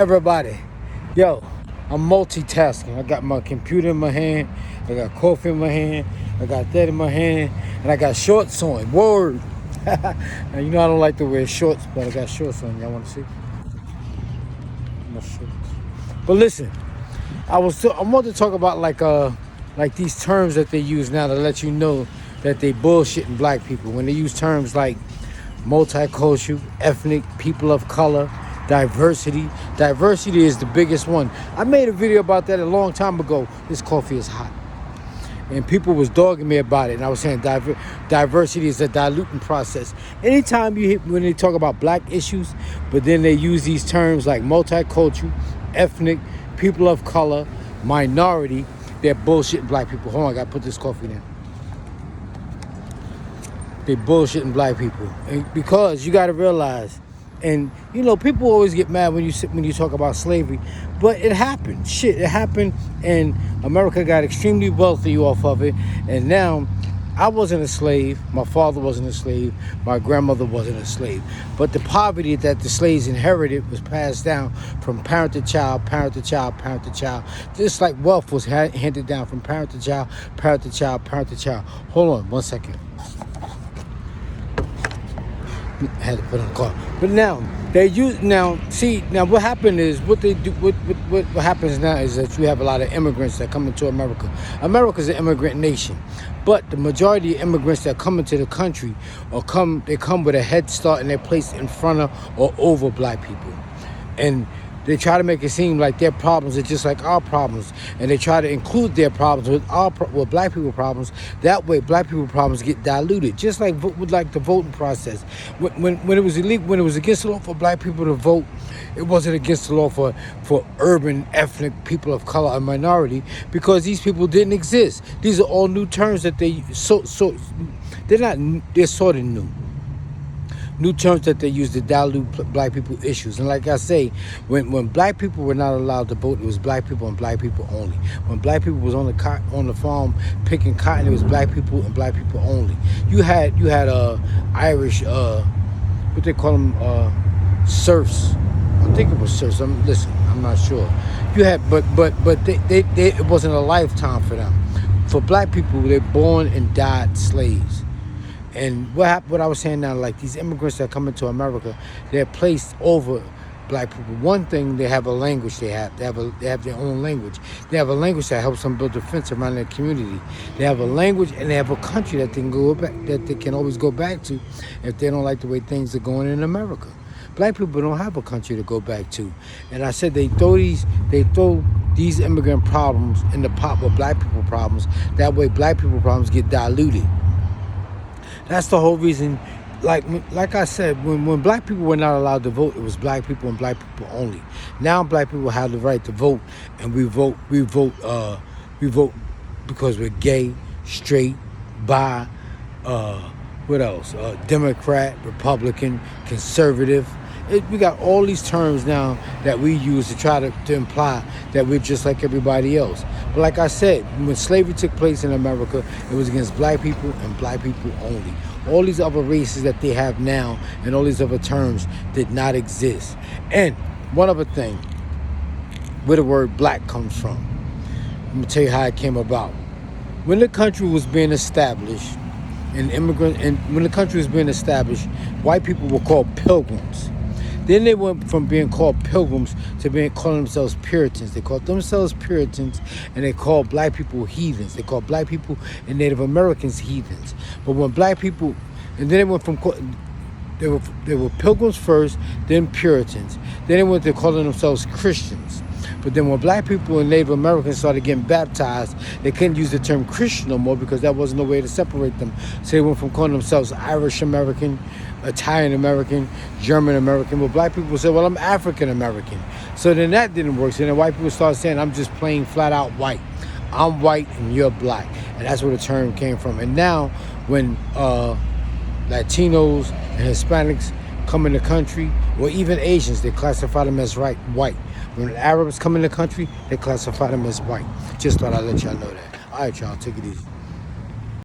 Everybody, yo, I'm multitasking. I got my computer in my hand, I got coffee in my hand, I got that in my hand, and I got shorts on. Word. Now, you know I don't like to wear shorts, but I got shorts on. Y'all want to see my shorts? But listen, I want to talk about like these terms that they use now to let you know that they bullshitting black people. When they use terms like multicultural, ethnic, people of color, diversity. Diversity is the biggest one. I made a video about that a long time ago. This coffee is hot. And people was dogging me about it. And I was saying diversity is a diluting process. Anytime when they talk about black issues, but then they use these terms like multicultural, ethnic, people of color, minority, they're bullshitting black people. Hold on, I gotta put this coffee down. They bullshitting black people. And because you gotta realize, and you know, people always get mad when you talk about slavery, but it happened. Shit, it happened, and America got extremely wealthy off of it. And now, I wasn't a slave. My father wasn't a slave. My grandmother wasn't a slave. But the poverty that the slaves inherited was passed down from parent to child, parent to child, parent to child. Just like wealth was handed down from parent to child, parent to child, parent to child. Hold on, 1 second. I had to put on the car. But now what happened is what they do. What happens now is that you have a lot of immigrants that come into America. America's an immigrant nation, but the majority of immigrants that come into the country they come with a head start and they're placed in front of or over black people, and they try to make it seem like their problems are just like our problems, and they try to include their problems with black people problems. That way, black people problems get diluted, just like the voting process. When it was illegal, when it was against the law for black people to vote, it wasn't against the law for urban, ethnic, people of color, and minority, because these people didn't exist. These are all new terms that they're sort of new. New terms that they use to dilute black people issues. And like I say, when black people were not allowed to vote, it was black people and black people only. When black people was on the farm picking cotton, it was black people and black people only. You had Irish, what they call them, serfs. I think it was serfs. I'm not sure. You had, but they it wasn't a lifetime for them. For black people, they're born and died slaves. And what I was saying now, like these immigrants that come into America, they're placed over black people. One thing, they have a language. They have their own language. They have a language that helps them build defense around their community. They have a language and they have a country that they can go back, that they can always go back to if they don't like the way things are going in America. Black people don't have a country to go back to. And I said they throw these immigrant problems in the pot with black people problems. That way, black people problems get diluted. That's the whole reason. Like I said, when black people were not allowed to vote, it was black people and black people only. Now black people have the right to vote, and we vote because we're gay, straight, bi, what else? Democrat, Republican, conservative. We got all these terms now that we use to try to imply that we're just like everybody else. But like I said, when slavery took place in America, it was against black people and black people only. All these other races that they have now and all these other terms did not exist. And one other thing, where the word black comes from. I'm going to tell you how it came about. When the country was being established, when the country was being established, white people were called pilgrims. Then they went from being called pilgrims to calling themselves Puritans. They called themselves Puritans, and they called black people heathens. They called black people and Native Americans heathens. But when black people, and then they went from, they were pilgrims first, then Puritans. Then they went to calling themselves Christians. But then when black people and Native Americans started getting baptized, they couldn't use the term Christian no more because that wasn't a way to separate them. So they went from calling themselves Irish American, Italian American, German American. But black people said, well, I'm African American. So then that didn't work. So then white people started saying, I'm just plain flat out white. I'm white and you're black. And that's where the term came from. And now when Latinos and Hispanics come in the country, or even Asians, they classify them as white. When Arabs come in the country, they classify them as white. Just thought I'd let y'all know that. All right, y'all, take it easy.